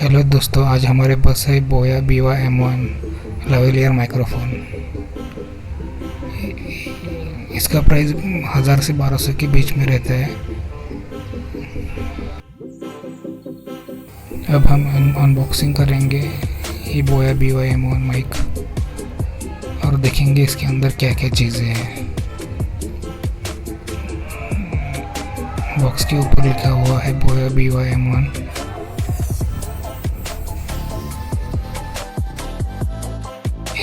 Hello दोस्तों, आज हमारे पास है बोया BY-M1 लावेलियर माइक्रोफोन। इसका प्राइस 1000 से 1200 के बीच में रहता है। अब हम अनबॉक्सिंग करेंगे ये बोया BY-M1 माइक और देखेंगे इसके अंदर क्या क्या चीज़ें हैं। बॉक्स के ऊपर लिखा हुआ है बोया BY-M1।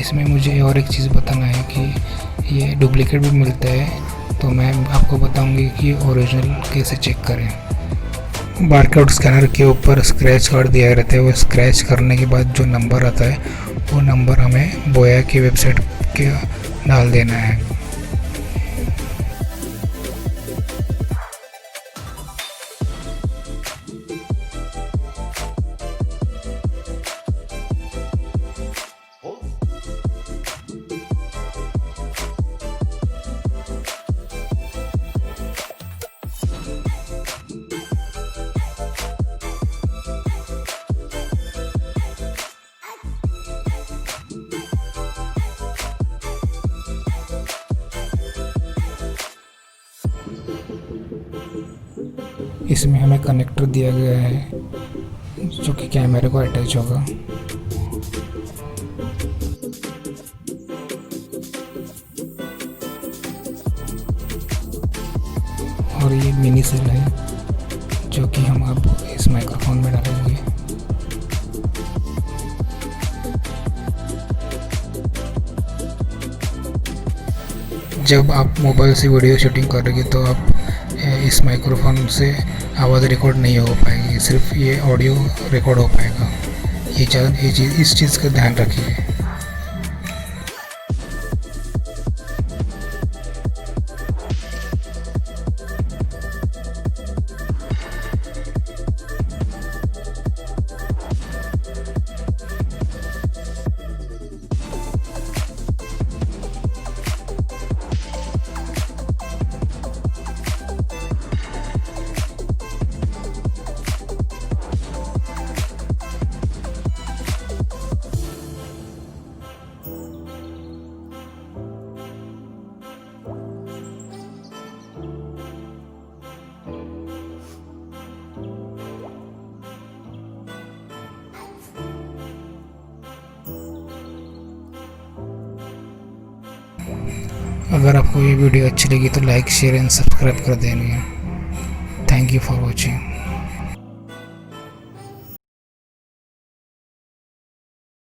इसमें मुझे और एक चीज़ बताना है कि ये डुप्लीकेट भी मिलता है, तो मैं आपको बताऊंगी कि ओरिजिनल कैसे चेक करें। बारकोड स्कैनर के ऊपर स्क्रैच कार्ड दिया रहता है। वो स्क्रैच करने के बाद जो नंबर आता है वो नंबर हमें बोया की वेबसाइट के डाल देना है। इसमें हमें कनेक्टर दिया गया है जो कि कैमरे को अटैच होगा। और ये मिनी सेल है जो कि हम अब इस माइक्रोफोन में डालेंगे। जब आप मोबाइल से वीडियो शूटिंग करोगे तो आप इस माइक्रोफोन से आवाज़ रिकॉर्ड नहीं हो पाएगी, सिर्फ ये ऑडियो रिकॉर्ड हो पाएगा। इस चीज़ का ध्यान रखिए। अगर आपको ये वीडियो अच्छी लगी तो लाइक, शेयर एंड सब्सक्राइब कर देंगे। Thank you for watching.